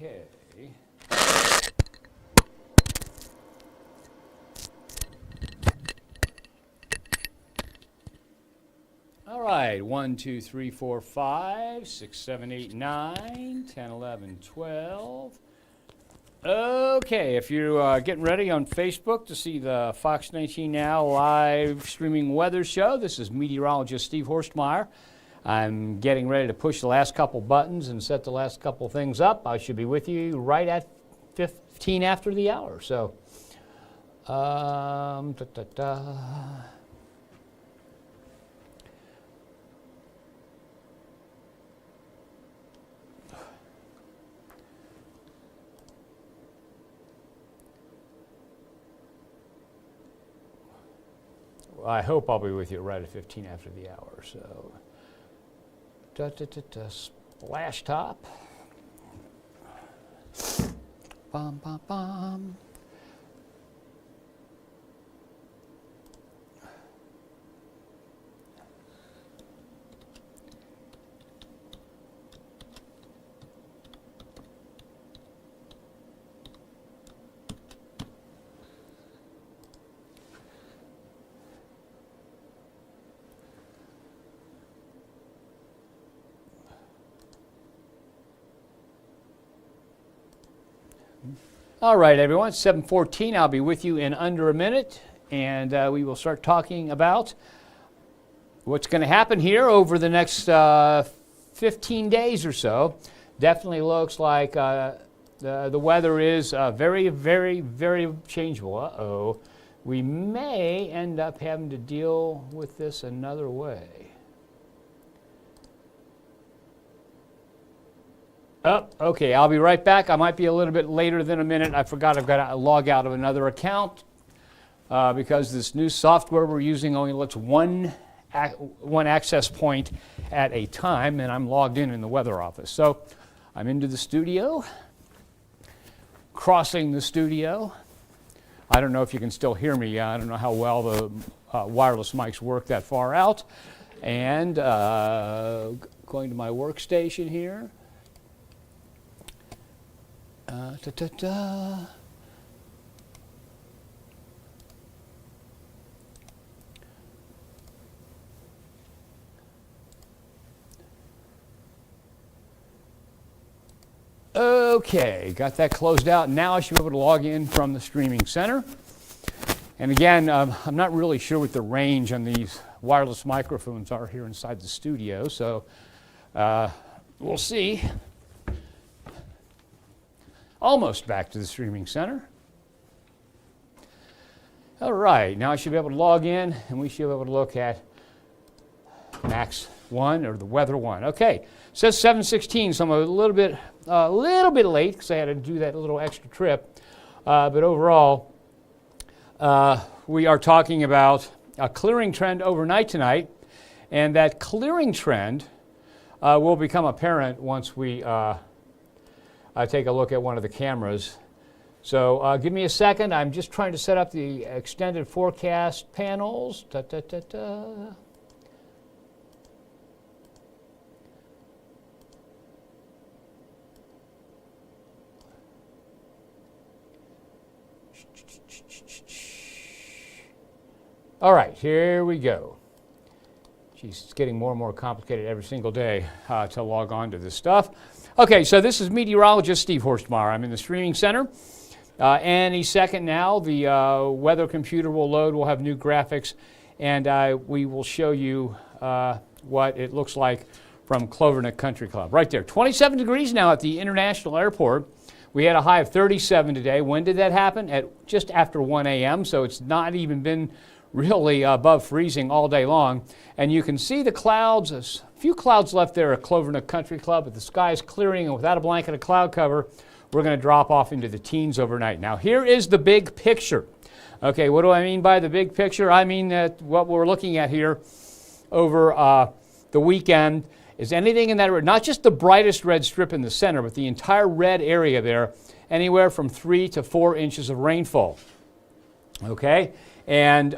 Okay. All right, 1, 2, 3, 4, 5, 6, 7, 8, 9, 10, 11, 12. Okay, if you're getting ready on Facebook to see the Fox 19 Now live streaming weather show, this is meteorologist Steve Horstmeyer. I'm getting ready to push the last couple buttons and set the last couple things up. I should be with you right at 15 after the hour. So, I hope I'll be with you right at 15 after the hour. So, splash top. Bum, bum, bum. All right, everyone, 7:14. I'll be with you in under a minute, and we will start talking about what's going to happen here over the next 15 days or so. Definitely looks like the weather is very, very, very changeable. Uh-oh. We may end up having to deal with this another way. Oh, okay, I'll be right back. I might be a little bit later than a minute. I forgot I've got to log out of another account because this new software we're using only lets one access point at a time, and I'm logged in the weather office. So I'm into the studio, crossing the studio. I don't know if you can still hear me. I don't know how well the wireless mics work that far out. And going to my workstation here. Okay, got that closed out. Now I should be able to log in from the streaming center. And again, I'm not really sure what the range on these wireless microphones are here inside the studio, so we'll see. Almost back to the streaming center. All right, now I should be able to log in, and we should be able to look at Max 1 or the Weather 1. Okay, it says 7:16, so I'm a little bit late because I had to do that little extra trip. But overall, we are talking about a clearing trend overnight tonight, and that clearing trend will become apparent once we take a look at one of the cameras. So give me a second. I'm just trying to set up the extended forecast panels. All right, here we go. Geez, it's getting more and more complicated every single day to log on to this stuff. Okay, so this is meteorologist Steve Horstmeyer. I'm in the streaming center. Any second now, the weather computer will load. We'll have new graphics, and we will show you what it looks like from Clovernook Country Club. Right there, 27 degrees now at the International Airport. We had a high of 37 today. When did that happen? At just after 1 a.m., so it's not even been really above freezing all day long. And you can see the clouds, a few clouds left there at Clovernook Country Club, but the sky is clearing, and without a blanket of cloud cover, we're going to drop off into the teens overnight. Now, here is the big picture. Okay, what do I mean by the big picture? I mean that what we're looking at here over the weekend is anything in that red, not just the brightest red strip in the center, but the entire red area there, anywhere from 3 to 4 inches of rainfall. Okay? And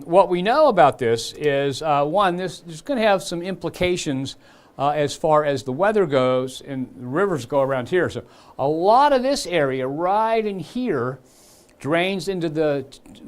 what we know about this is, one, this is going to have some implications as far as the weather goes, and the rivers go around here. So a lot of this area right in here drains into the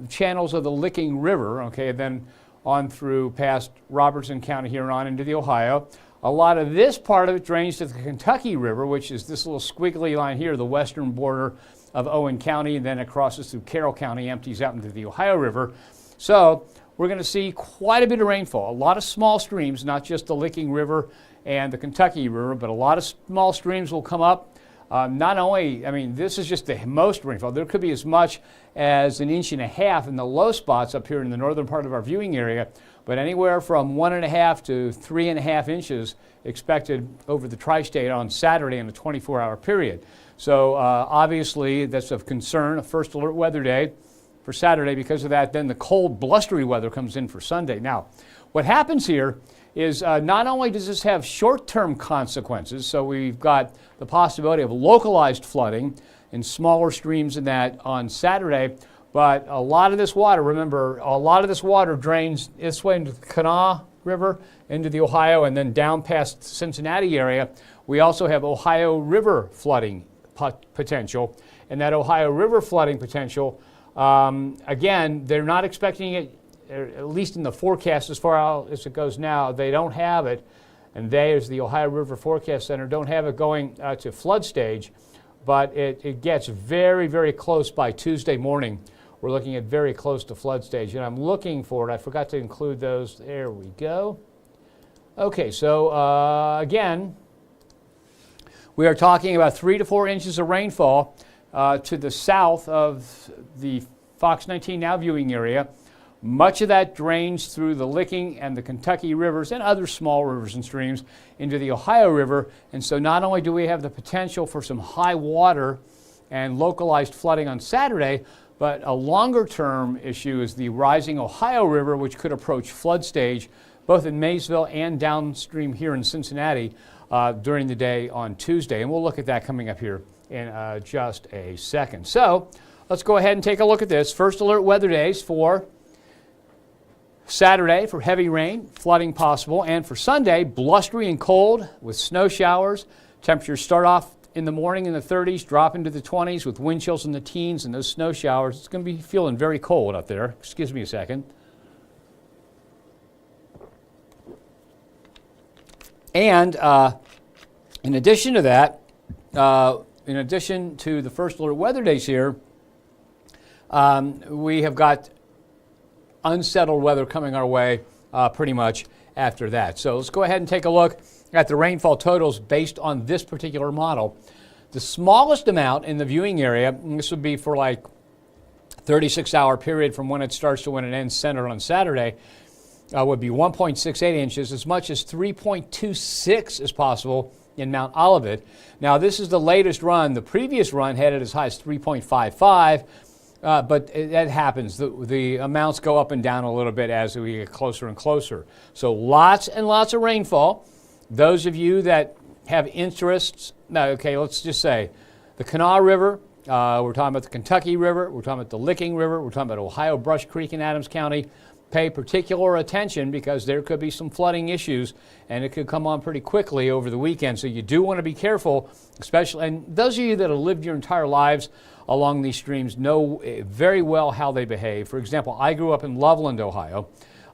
channels of the Licking River, okay, and then on through past Robertson County here and on into the Ohio. A lot of this part of it drains to the Kentucky River, which is this little squiggly line here, the western border of Owen County, and then it crosses through Carroll County, empties out into the Ohio River. So we're going to see quite a bit of rainfall. A lot of small streams, not just the Licking River and the Kentucky River, but a lot of small streams will come up. Not only, I mean, this is just the most rainfall. There could be as much as 1.5 inches in the low spots up here in the northern part of our viewing area, but anywhere from 1.5 to 3.5 inches expected over the tri-state on Saturday in a 24-hour period. So obviously that's of concern, a first alert weather day for Saturday. Because of that, then the cold, blustery weather comes in for Sunday. Now, what happens here is not only does this have short-term consequences, so we've got the possibility of localized flooding in smaller streams in that on Saturday, but a lot of this water, remember, a lot of this water drains this way into the Kanawha River, into the Ohio, and then down past Cincinnati area. We also have Ohio River flooding potential, and that Ohio River flooding potential, again, they're not expecting it, at least in the forecast as far out as it goes now. They don't have it, and they, as the Ohio River Forecast Center, don't have it going to flood stage, but it gets very, very close by Tuesday morning. We're looking at very close to flood stage, and I'm looking for it. I forgot to include those. There we go. Okay, so again, we are talking about 3 to 4 inches of rainfall to the south of the Fox 19 Now viewing area. Much of that drains through the Licking and the Kentucky rivers and other small rivers and streams into the Ohio River. And so not only do we have the potential for some high water and localized flooding on Saturday, but a longer term issue is the rising Ohio River, which could approach flood stage both in Maysville and downstream here in Cincinnati during the day on Tuesday. And we'll look at that coming up here in just a second. So let's go ahead and take a look at this. First alert weather days for Saturday for heavy rain, flooding possible, and for Sunday, blustery and cold with snow showers. Temperatures start off in the morning in the 30s, drop into the 20s with wind chills in the teens and those snow showers. It's going to be feeling very cold out there. Excuse me a second. And in addition to that, in addition to the first alert weather days here, we have got unsettled weather coming our way pretty much after that. So let's go ahead and take a look at the rainfall totals based on this particular model. The smallest amount in the viewing area, and this would be for like 36-hour period from when it starts to when it ends centered on Saturday, would be 1.68 inches, as much as 3.26 is possible in Mount Olivet. Now this is the latest run. The previous run had it as high as 3.55. But that happens. The amounts go up and down a little bit as we get closer and closer. So lots and lots of rainfall. Those of you that have interests, okay, let's just say the Kanawha River, we're talking about the Kentucky River, we're talking about the Licking River, we're talking about Ohio Brush Creek in Adams County. Pay particular attention because there could be some flooding issues and it could come on pretty quickly over the weekend. So you do want to be careful, especially, and those of you that have lived your entire lives along these streams know very well how they behave. For example, I grew up in Loveland, Ohio.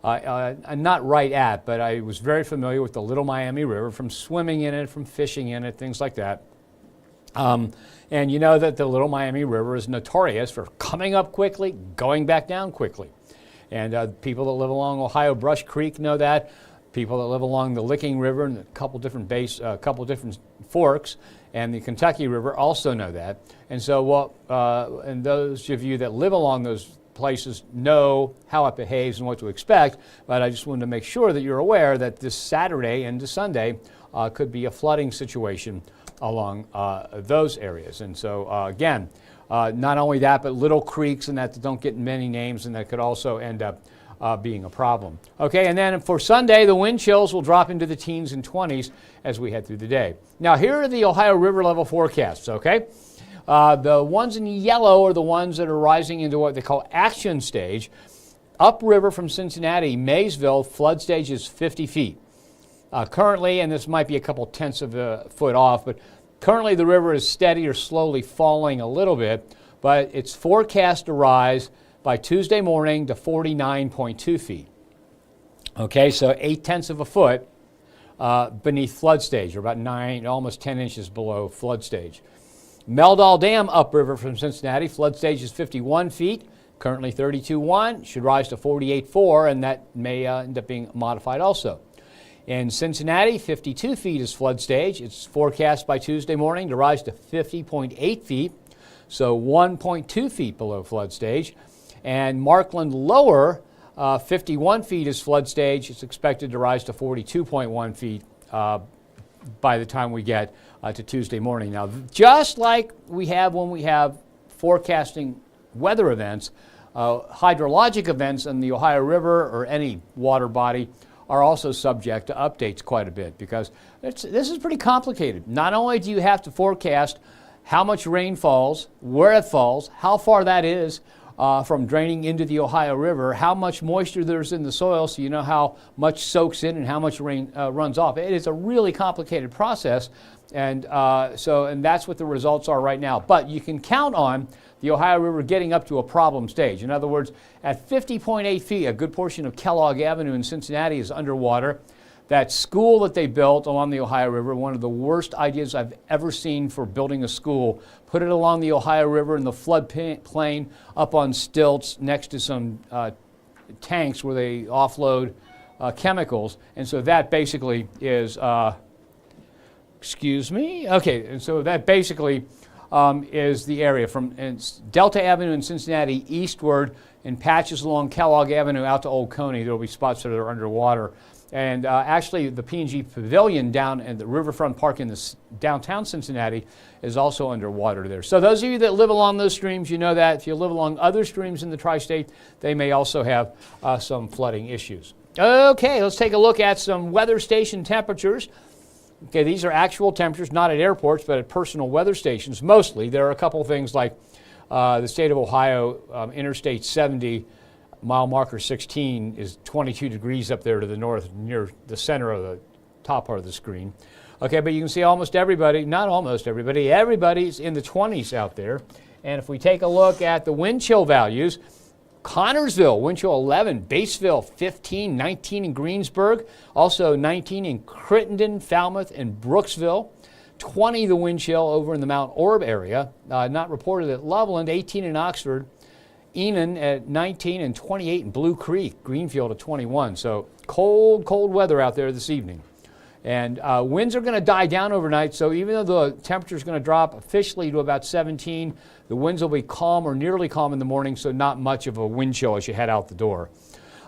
Not right at, but I was very familiar with the Little Miami River from swimming in it, from fishing in it, things like that. And you know that the Little Miami River is notorious for coming up quickly, going back down quickly. And people that live along Ohio Brush Creek know that. People that live along the Licking River and a couple different forks, and the Kentucky River also know that. And so, and those of you that live along those places know how it behaves and what to expect. But I just wanted to make sure that you're aware that this Saturday into Sunday could be a flooding situation along those areas. And so, again, not only that, but little creeks and that don't get many names, and that could also end up being a problem. Okay, and then for Sunday, the wind chills will drop into the teens and 20s as we head through the day. Now, here are the Ohio River level forecasts, okay? The ones in yellow are the ones that are rising into what they call action stage. Upriver from Cincinnati, Maysville, flood stage is 50 feet. Currently, and this might be a couple tenths of a foot off, but currently the river is steady or slowly falling a little bit, but it's forecast to rise by Tuesday morning to 49.2 feet. Okay, so 8/10 of a foot beneath flood stage, or about 9, almost 10 inches below flood stage. Meldal Dam upriver from Cincinnati, flood stage is 51 feet, currently 32.1, should rise to 48.4, and that may end up being modified also. In Cincinnati, 52 feet is flood stage. It's forecast by Tuesday morning to rise to 50.8 feet, so 1.2 feet below flood stage. And Markland Lower, 51 feet is flood stage. It's expected to rise to 42.1 feet by the time we get to Tuesday morning. Now, just like we have when we have forecasting weather events, hydrologic events in the Ohio River or any water body are also subject to updates quite a bit, because this is pretty complicated. Not only do you have to forecast how much rain falls, where it falls, how far that is from draining into the Ohio River, how much moisture there's in the soil, so you know how much soaks in and how much rain runs off. It is a really complicated process, and that's what the results are right now. But you can count on the Ohio River getting up to a problem stage. In other words, at 50.8 feet, a good portion of Kellogg Avenue in Cincinnati is underwater. That school that they built along the Ohio River, one of the worst ideas I've ever seen for building a school, put it along the Ohio River in the floodplain up on stilts next to some tanks where they offload chemicals. And so that basically is, excuse me, okay, and so that basically is the area from Delta Avenue in Cincinnati eastward in patches along Kellogg Avenue out to Old Coney. There will be spots that are underwater. And actually, the P&G Pavilion down at the Riverfront Park in the downtown Cincinnati is also underwater there. So those of you that live along those streams, you know that. If you live along other streams in the tri-state, they may also have some flooding issues. Okay, let's take a look at some weather station temperatures. Okay, these are actual temperatures, not at airports, but at personal weather stations mostly. There are a couple things like the state of Ohio, Interstate 70, mile marker 16 is 22 degrees up there to the north near the center of the top part of the screen. Okay, but you can see almost everybody, not almost everybody, everybody's in the 20s out there. And if we take a look at the wind chill values, Connorsville, wind chill 11, Batesville 15, 19 in Greensburg, also 19 in Crittenden, Falmouth, and Brooksville, 20 the wind chill over in the Mount Orb area, not reported at Loveland, 18 in Oxford, Enon at 19 and 28 in Blue Creek, Greenfield at 21. So cold, cold weather out there this evening. And winds are going to die down overnight, so even though the temperature is going to drop officially to about 17, the winds will be calm or nearly calm in the morning, so not much of a wind chill as you head out the door.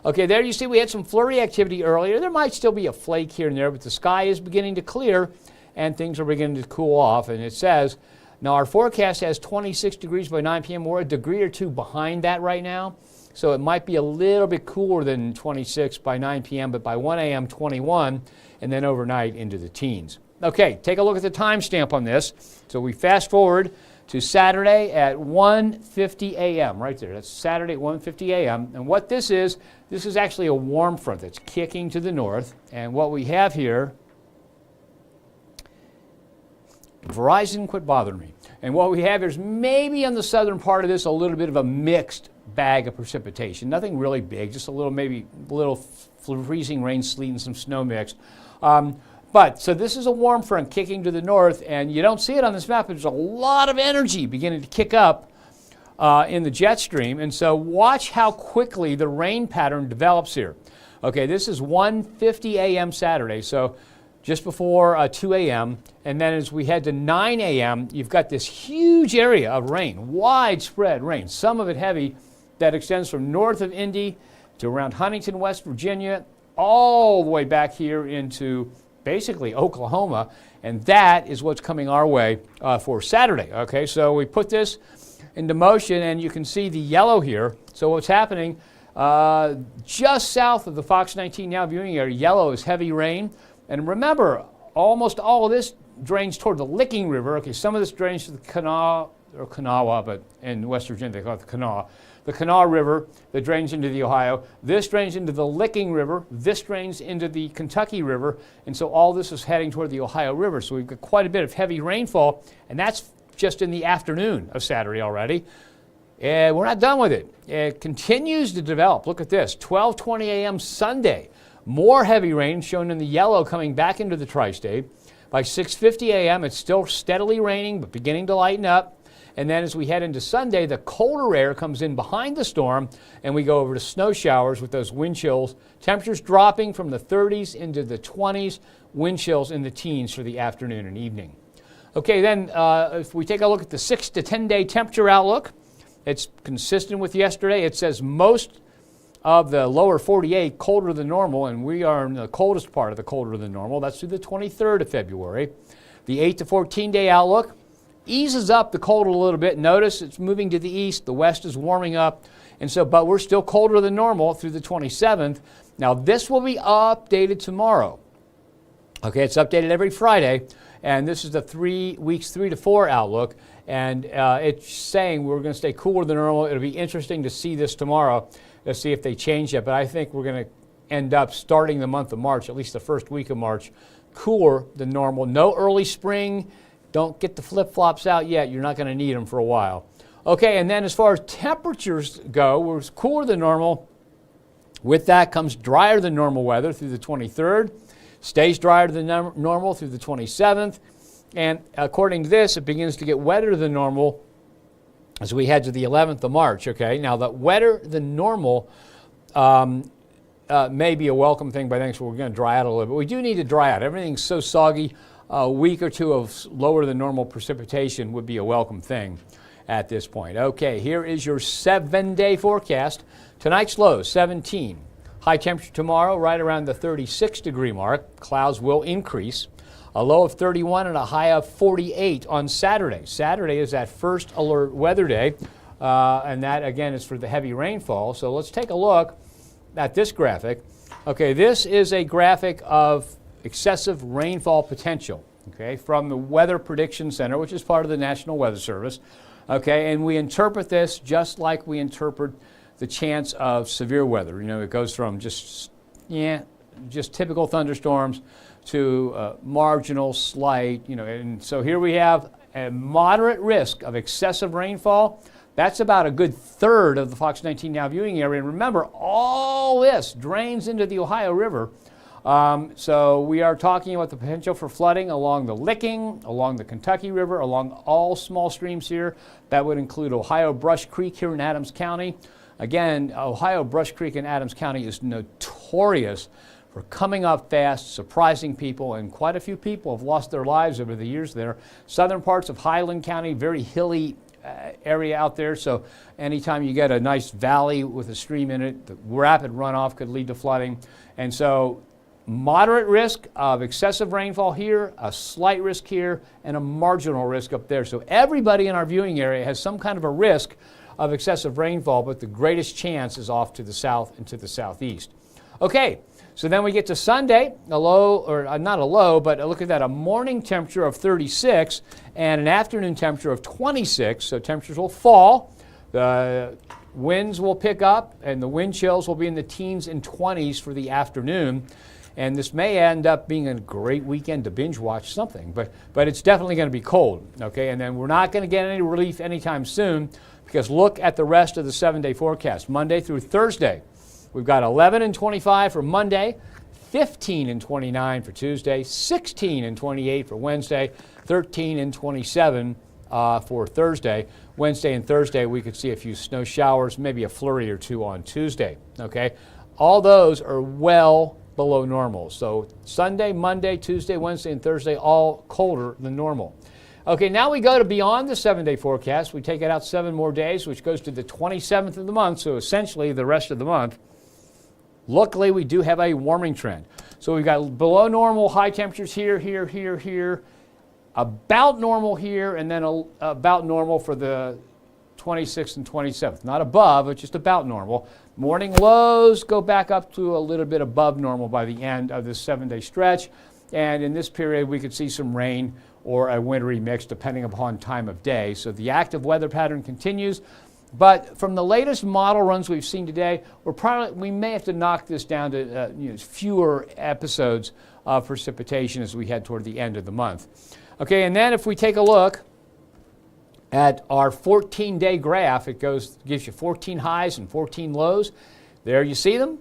Okay, there you see we had some flurry activity earlier. There might still be a flake here and there, but the sky is beginning to clear and things are beginning to cool off. And it says, now our forecast has 26 degrees by 9 p.m. We're a degree or two behind that right now. So it might be a little bit cooler than 26 by 9 p.m., but by 1 a.m., 21, and then overnight into the teens. Okay, take a look at the timestamp on this. So we fast forward to Saturday at 1:50 a.m. right there. That's Saturday at 1:50 a.m. And what this is actually a warm front that's kicking to the north. And what we have here, Verizon, quit bothering me. And what we have here is maybe on the southern part of this a little bit of a mixed bag of precipitation. Nothing really big, just a little, maybe a little freezing rain, sleet, and some snow mix. So this is a warm front kicking to the north, and you don't see it on this map, but there's a lot of energy beginning to kick up in the jet stream. And so watch how quickly the rain pattern develops here. Okay, this is 1:50 a.m. Saturday, so just before 2 a.m. And then as we head to 9 a.m., you've got this huge area of rain, widespread rain, some of it heavy, that extends from north of Indy to around Huntington, West Virginia, all the way back here into basically Oklahoma. And that is what's coming our way for Saturday. Okay, so we put this into motion, and you can see the yellow here. So what's happening just south of the Fox 19 now viewing area, yellow is heavy rain. And remember, almost all of this drains toward the Licking River. Okay, some of this drains to the or Kanawha, but in West Virginia they call it the Kanawha. The Kanawha River that drains into the Ohio. This drains into the Licking River. This drains into the Kentucky River. And so all this is heading toward the Ohio River. So we've got quite a bit of heavy rainfall, and that's just in the afternoon of Saturday already. And we're not done with it. It continues to develop. Look at this, 12:20 a.m. Sunday. More heavy rain shown in the yellow coming back into the tri-state. By 6:50 a.m., it's still steadily raining, but beginning to lighten up. And then as we head into Sunday, the colder air comes in behind the storm, and we go over to snow showers with those wind chills. Temperatures dropping from the 30s into the 20s, wind chills in the teens for the afternoon and evening. Okay, then if we take a look at the 6 to 10-day temperature outlook, it's consistent with yesterday. It says most of the lower 48 colder than normal, and we are in the coldest part of the colder than normal. That's through the 23rd of February. The 8 to 14-day outlook eases up the cold a little bit. Notice it's moving to the east. The west is warming up. And so, but we're still colder than normal through the 27th. Now, this will be updated tomorrow. Okay, it's updated every Friday. And this is the 3 weeks, 3 to 4 outlook. And it's saying we're going to stay cooler than normal. It'll be interesting to see this tomorrow to see if they change it. But I think we're going to end up starting the month of March, at least the first week of March, cooler than normal. No early spring. Don't get the flip-flops out yet. You're not going to need them for a while. Okay, and then as far as temperatures go, we're cooler than normal. With that comes drier than normal weather through the 23rd. Stays drier than normal through the 27th. And according to this, it begins to get wetter than normal as we head to the 11th of March. Okay, now the wetter than normal may be a welcome thing, but I think we're going to dry out a little bit. We do need to dry out. Everything's so soggy. A week or two of lower than normal precipitation would be a welcome thing at this point. Okay, here is your 7-day forecast. Tonight's low, 17. High temperature tomorrow, right around the 36-degree mark. Clouds will increase. A low of 31 and a high of 48 on Saturday. Saturday is that first alert weather day, and that, again, is for the heavy rainfall. So let's take a look at this graphic. Okay, this is a graphic of excessive rainfall potential, okay, from the Weather Prediction Center, which is part of the National Weather Service, okay, and we interpret this just like we interpret the chance of severe weather. You know, it goes from just typical thunderstorms to marginal, slight, you know, and so here we have a moderate risk of excessive rainfall. That's about a good third of the Fox 19 Now viewing area, and remember, all this drains into the Ohio River. So we are talking about the potential for flooding along the Licking, along the Kentucky River, along all small streams here. That would include Ohio Brush Creek here in Adams County. Again, Ohio Brush Creek in Adams County is notorious for coming up fast, surprising people, and quite a few people have lost their lives over the years there. Southern parts of Highland County, very hilly area out there, so anytime you get a nice valley with a stream in it, the rapid runoff could lead to flooding. And so moderate risk of excessive rainfall here, a slight risk here, and a marginal risk up there. So everybody in our viewing area has some kind of a risk of excessive rainfall, but the greatest chance is off to the south and to the southeast. Okay, so then we get to Sunday, a low, or not a low, but look at that, a morning temperature of 36 and an afternoon temperature of 26. So temperatures will fall, the winds will pick up, and the wind chills will be in the teens and 20s for the afternoon. And this may end up being a great weekend to binge watch something, but it's definitely going to be cold, okay? And then we're not going to get any relief anytime soon, because look at the rest of the 7-day forecast. Monday through Thursday, we've got 11 and 25 for Monday, 15 and 29 for Tuesday, 16 and 28 for Wednesday, 13 and 27 for Thursday. Wednesday and Thursday, we could see a few snow showers, maybe a flurry or two on Tuesday, okay? All those are well below normal. So Sunday, Monday, Tuesday, Wednesday, and Thursday, all colder than normal. Okay, now we go to beyond the 7-day forecast. We take it out 7 more days, which goes to the 27th of the month, so essentially the rest of the month. Luckily, we do have a warming trend. So we've got below normal high temperatures here, here, here, here, about normal here, and then about normal for the 26th and 27th. Not above, but just about normal. Morning lows go back up to a little bit above normal by the end of this 7-day stretch. And in this period, we could see some rain or a wintry mix depending upon time of day. So the active weather pattern continues. But from the latest model runs we've seen today, we may have to knock this down to fewer episodes of precipitation as we head toward the end of the month. Okay, and then if we take a look at our 14-day graph, it gives you 14 highs and 14 lows. There you see them.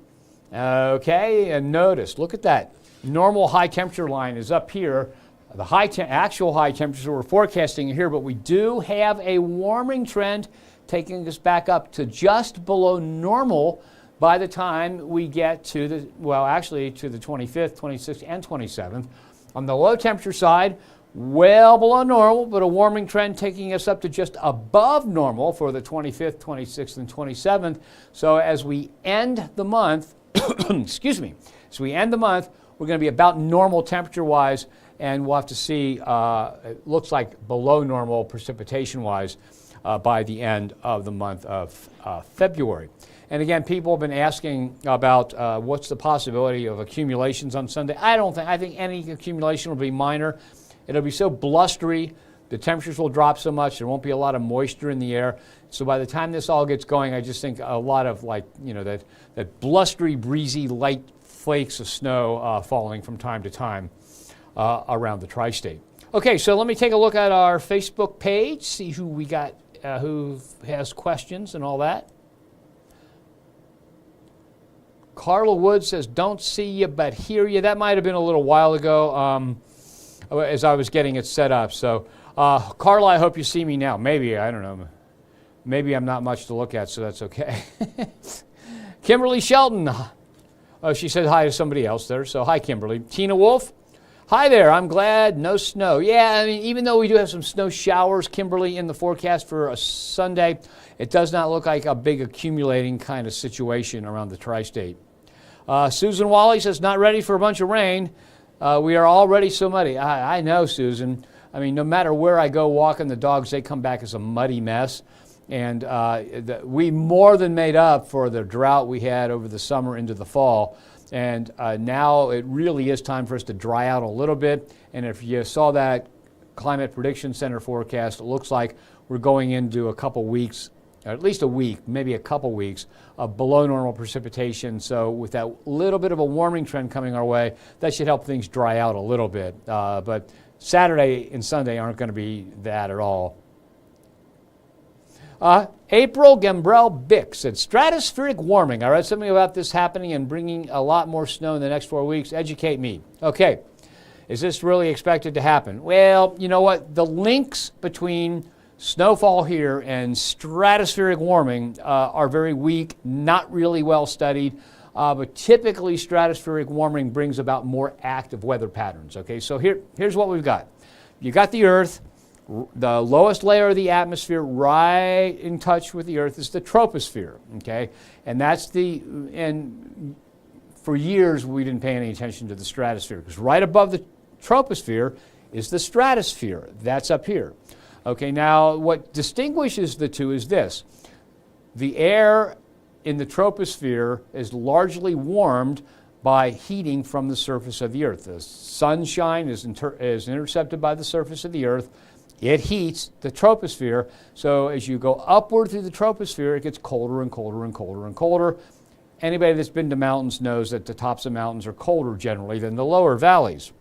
Okay, and notice, look at that. Normal high temperature line is up here. The actual high temperatures we're forecasting here, but we do have a warming trend taking us back up to just below normal by the time we get to the 25th, 26th, and 27th. On the low temperature side, well below normal, but a warming trend taking us up to just above normal for the 25th, 26th, and 27th. So as we end the month, as we end the month, we're going to be about normal temperature-wise, and we'll have to see, it looks like below normal precipitation-wise by the end of the month of February. And again, people have been asking about what's the possibility of accumulations on Sunday. I think any accumulation will be minor. It'll be so blustery, the temperatures will drop so much, there won't be a lot of moisture in the air. So by the time this all gets going, I just think a lot of that blustery, breezy, light flakes of snow falling from time to time around the tri-state. Okay, so let me take a look at our Facebook page, see who we got, who has questions and all that. Carla Wood says, don't see you but hear you. That might have been a little while ago as I was getting it set up. So, Carla, I hope you see me now. Maybe, I don't know. Maybe I'm not much to look at, so that's okay. Kimberly Shelton. Oh, she said hi to somebody else there, so hi, Kimberly. Tina Wolf. Hi there, I'm glad no snow. Yeah, I mean, even though we do have some snow showers, Kimberly, in the forecast for a Sunday, it does not look like a big accumulating kind of situation around the tri-state. Susan Wally says, not ready for a bunch of rain. We are already so muddy. I know, Susan. I mean, no matter where I go walking the dogs, they come back as a muddy mess. And we more than made up for the drought we had over the summer into the fall. And now it really is time for us to dry out a little bit. And if you saw that Climate Prediction Center forecast, it looks like we're going into a couple weeks, or at least a week, maybe a couple weeks, of below normal precipitation. So with that little bit of a warming trend coming our way, that should help things dry out a little bit. But Saturday and Sunday aren't going to be that at all. April Gambrell Bick said, stratospheric warming. I read something about this happening and bringing a lot more snow in the next 4 weeks. Educate me. Okay, is this really expected to happen? Well, you know what? The links between snowfall here and stratospheric warming are very weak, not really well studied. But typically stratospheric warming brings about more active weather patterns. Okay, so here's what we've got. You got the Earth. The lowest layer of the atmosphere right in touch with the Earth is the troposphere, okay? And for years we didn't pay any attention to the stratosphere because right above the troposphere is the stratosphere. That's up here. Okay, now what distinguishes the two is this. The air in the troposphere is largely warmed by heating from the surface of the Earth. The sunshine is intercepted by the surface of the Earth. It heats the troposphere, so as you go upward through the troposphere, it gets colder and colder and colder and colder. Anybody that's been to mountains knows that the tops of mountains are colder generally than the lower valleys.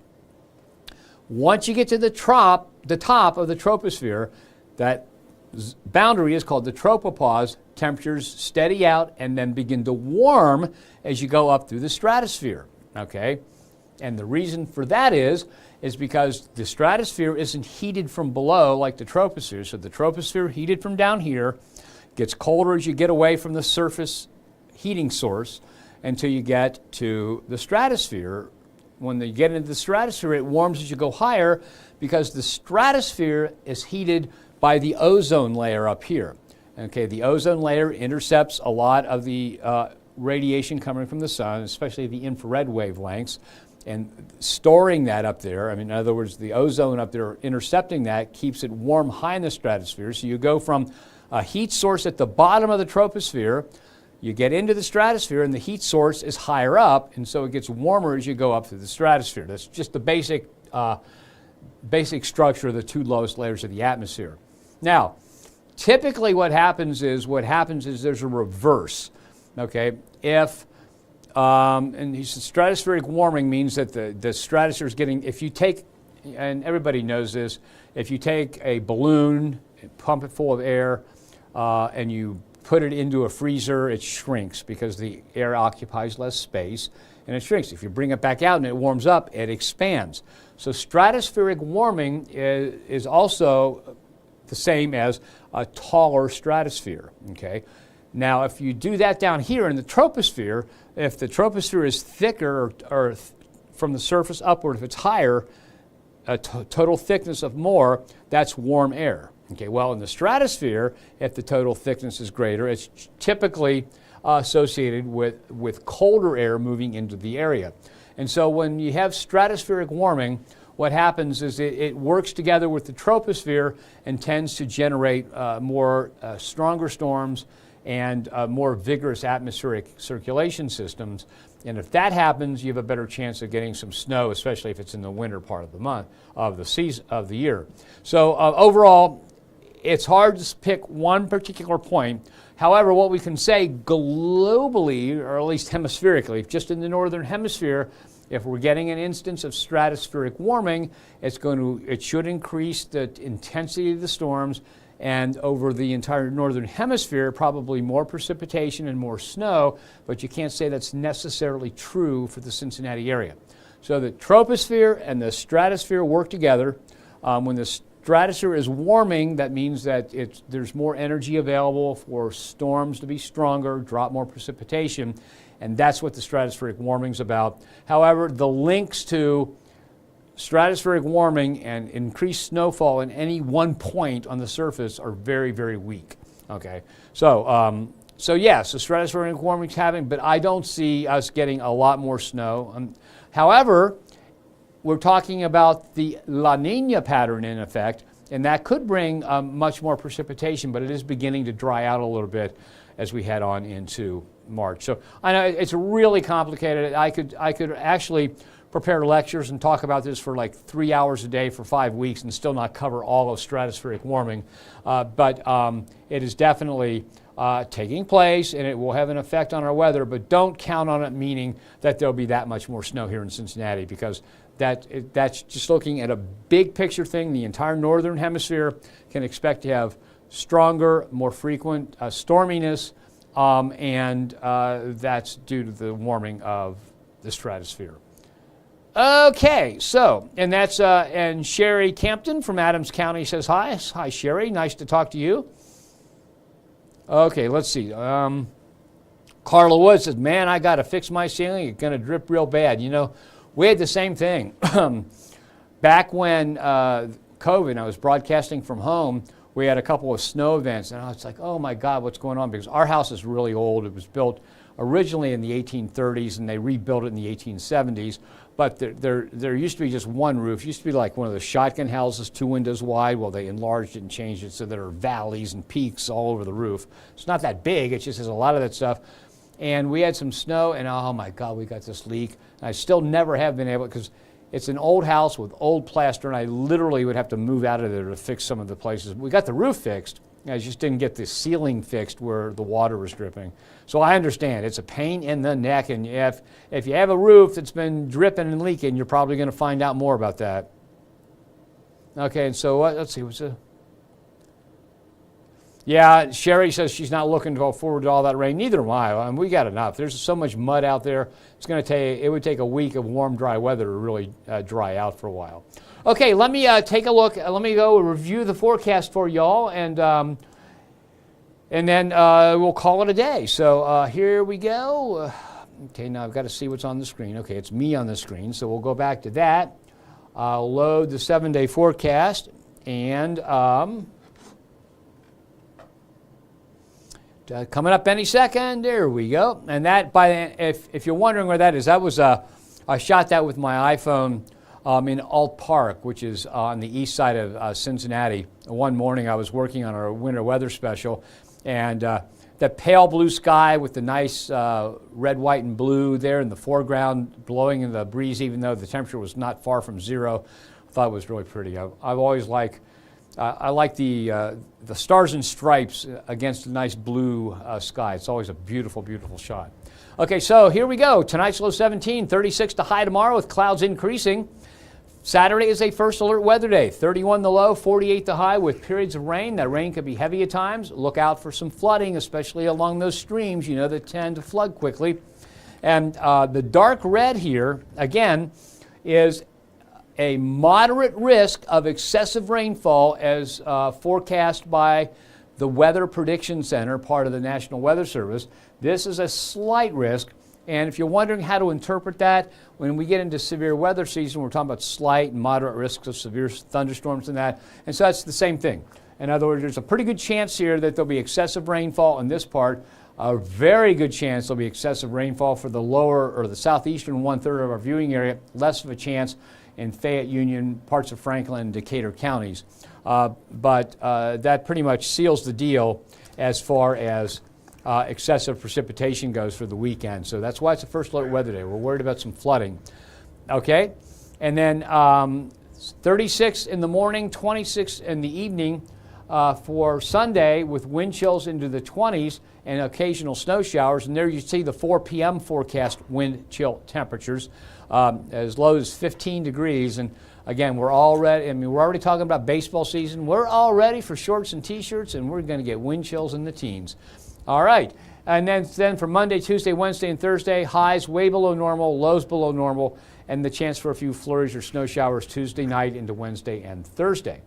Once you get to the top of the troposphere, that boundary is called the tropopause. Temperatures steady out and then begin to warm as you go up through the stratosphere, okay? And the reason for that is because the stratosphere isn't heated from below like the troposphere. So the troposphere heated from down here, gets colder as you get away from the surface heating source until you get to the stratosphere. When you get into the stratosphere, it warms as you go higher because the stratosphere is heated by the ozone layer up here. Okay, the ozone layer intercepts a lot of the radiation coming from the sun, especially the infrared wavelengths. And storing that up there, I mean, in other words, the ozone up there intercepting that keeps it warm high in the stratosphere. So you go from a heat source at the bottom of the troposphere You get into the stratosphere and the heat source is higher up, and so it gets warmer as you go up through the stratosphere. That's just the basic structure of the two lowest layers of the atmosphere. Now, typically what happens is there's a reverse. Okay, if and stratospheric warming means that the stratosphere is getting, if you take, and everybody knows this, if you take a balloon, pump it full of air, and you put it into a freezer, it shrinks because the air occupies less space and it shrinks. If you bring it back out and it warms up, it expands. So stratospheric warming is also the same as a taller stratosphere. Okay. Now, if you do that down here in the troposphere, if the troposphere is thicker or from the surface upward, if it's higher, a total thickness of more, that's warm air. Okay, well, in the stratosphere, if the total thickness is greater, it's typically associated with colder air moving into the area. And so when you have stratospheric warming, what happens is it works together with the troposphere and tends to generate more stronger storms and more vigorous atmospheric circulation systems. And if that happens, you have a better chance of getting some snow, especially if it's in the winter part of the month, of the season, of the year. So overall, it's hard to pick one particular point. However, what we can say globally, or at least hemispherically, just in the northern hemisphere, if we're getting an instance of stratospheric warming, it should increase the intensity of the storms, and over the entire northern hemisphere, probably more precipitation and more snow, but you can't say that's necessarily true for the Cincinnati area. So the troposphere and the stratosphere work together. When the stratosphere is warming, that means that there's more energy available for storms to be stronger, drop more precipitation, and that's what the stratospheric warming is about. However, the links to stratospheric warming and increased snowfall in any one point on the surface are very, very weak. Okay, so yes, the stratospheric warming is happening, but I don't see us getting a lot more snow. However, we're talking about the La Nina pattern in effect, and that could bring much more precipitation, but it is beginning to dry out a little bit as we head on into March. So I know it's really complicated. I could actually prepare lectures and talk about this for like 3 hours a day for 5 weeks and still not cover all of stratospheric warming, but it is definitely taking place, and it will have an effect on our weather, but don't count on it meaning that there'll be that much more snow here in Cincinnati, because that's just looking at a big picture thing. The entire northern hemisphere can expect to have stronger, more frequent storminess, and that's due to the warming of the stratosphere. Okay, so, and that's, and Sherry Campton from Adams County says hi. Hi, Sherry, nice to talk to you. Okay, let's see. Carla Wood says, man, I got to fix my ceiling. It's going to drip real bad. You know, we had the same thing. Back when COVID, I was broadcasting from home, we had a couple of snow events, and I was like, oh my God, what's going on? Because our house is really old. It was built originally in the 1830s, and they rebuilt it in the 1870s. But there used to be just one roof. It used to be like one of the shotgun houses, 2 windows wide. Well, they enlarged it and changed it so there are valleys and peaks all over the roof. It's not that big. It just has a lot of that stuff. And we had some snow, and oh my God, we got this leak. And I still never have been able, because it's an old house with old plaster, and I literally would have to move out of there to fix some of the places. We got the roof fixed. I just didn't get the ceiling fixed where the water was dripping. So I understand. It's a pain in the neck, and if you have a roof that's been dripping and leaking, you're probably going to find out more about that. Okay, and so let's see. Yeah, Sherry says she's not looking to go forward to all that rain. Neither am I. I mean, we got enough. There's so much mud out there. It would take a week of warm, dry weather to really dry out for a while. Okay, let me take a look. Let me go review the forecast for y'all, and then we'll call it a day. So here we go. Okay, now I've got to see what's on the screen. Okay, it's me on the screen, so we'll go back to that. I'll load the 7-day forecast, and coming up any second. There we go. And that, if you're wondering where that is, that was I shot that with my iPhone in Alt Park, which is on the east side of Cincinnati. One morning I was working on our winter weather special, and that pale blue sky with the nice red, white, and blue there in the foreground, blowing in the breeze, even though the temperature was not far from zero. I thought it was really pretty. I've always liked, I like the stars and stripes against a nice blue sky. It's always a beautiful, beautiful shot. Okay, so here we go. Tonight's low 17, 36 the high tomorrow with clouds increasing. Saturday is a first alert weather day. 31 the low, 48 the high with periods of rain. That rain could be heavy at times. Look out for some flooding, especially along those streams, you know, that tend to flood quickly. And the dark red here, again, is a moderate risk of excessive rainfall as forecast by the Weather Prediction Center, part of the National Weather Service. This is a slight risk. And if you're wondering how to interpret that, when we get into severe weather season, we're talking about slight and moderate risks of severe thunderstorms and that. And so that's the same thing. In other words, there's a pretty good chance here that there'll be excessive rainfall in this part. A very good chance there'll be excessive rainfall for the lower or the southeastern one-third of our viewing area. Less of a chance in Fayette, Union, parts of Franklin, and Decatur counties. But that pretty much seals the deal as far as excessive precipitation goes for the weekend. So that's why it's a first alert weather day. We're worried about some flooding. Okay? And then 36 in the morning, 26 in the evening for Sunday with wind chills into the 20s and occasional snow showers. And there you see the 4 p.m. forecast wind chill temperatures as low as 15 degrees. And again, we're already talking about baseball season. We're all ready for shorts and t-shirts, and we're going to get wind chills in the teens. All right, and then for Monday, Tuesday, Wednesday, and Thursday, highs way below normal, lows below normal, and the chance for a few flurries or snow showers Tuesday night into Wednesday and Thursday.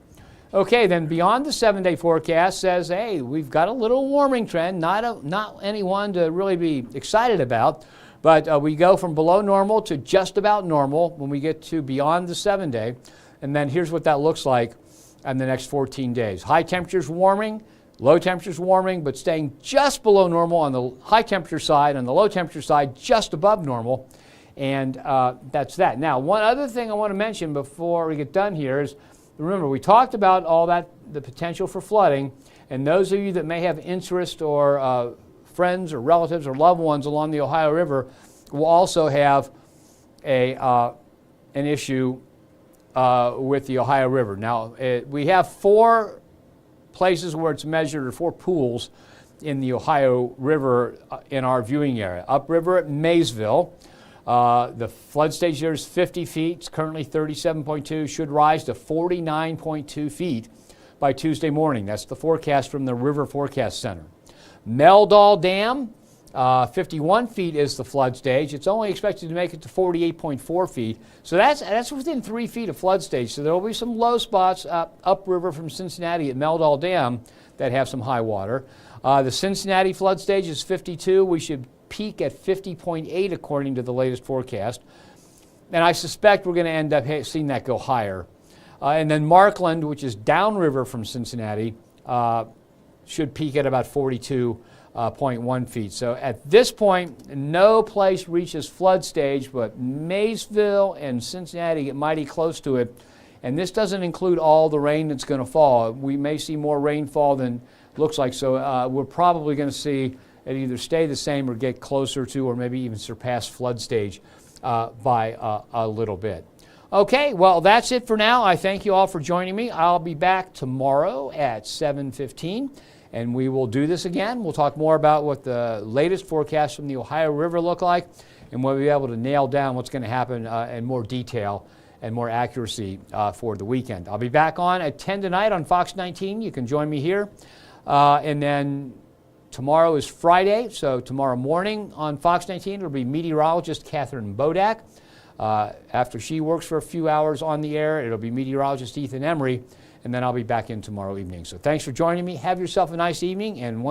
Okay, then beyond the 7-day forecast says, hey, we've got a little warming trend, not any one to really be excited about, but we go from below normal to just about normal when we get to beyond the 7-day, and then here's what that looks like in the next 14 days. High temperatures warming, low temperatures warming, but staying just below normal on the high temperature side, on the low temperature side, just above normal. And that's that. Now, one other thing I want to mention before we get done here is, remember, we talked about all that, the potential for flooding, and those of you that may have interest or friends or relatives or loved ones along the Ohio River will also have an issue with the Ohio River. Now, we have 4 places where it's measured, or 4 pools in the Ohio River in our viewing area. Upriver at Maysville, the flood stage there is 50 feet. It's currently 37.2, should rise to 49.2 feet by Tuesday morning. That's the forecast from the River Forecast Center. Meldal Dam, 51 feet is the flood stage. It's only expected to make it to 48.4 feet. So that's within 3 feet of flood stage. So there will be some low spots upriver from Cincinnati at Meldal Dam that have some high water. The Cincinnati flood stage is 52. We should peak at 50.8 according to the latest forecast. And I suspect we're going to end up seeing that go higher. And then Markland, which is downriver from Cincinnati, should peak at about 42.1 feet. So at this point, no place reaches flood stage, but Maysville and Cincinnati get mighty close to it. And this doesn't include all the rain that's going to fall. We may see more rainfall than looks like. So we're probably going to see it either stay the same or get closer to, or maybe even surpass flood stage by a little bit. Okay, well, that's it for now. I thank you all for joining me. I'll be back tomorrow at 7:15. And we will do this again. We'll talk more about what the latest forecasts from the Ohio River look like, and we'll be able to nail down what's going to happen in more detail and more accuracy for the weekend. I'll be back on at 10 tonight on Fox 19. You can join me here. And then tomorrow is Friday, so tomorrow morning on Fox 19, it'll be meteorologist Catherine Bodak. After she works for a few hours on the air, it'll be meteorologist Ethan Emery. And then I'll be back in tomorrow evening. So thanks for joining me. Have yourself a nice evening. And once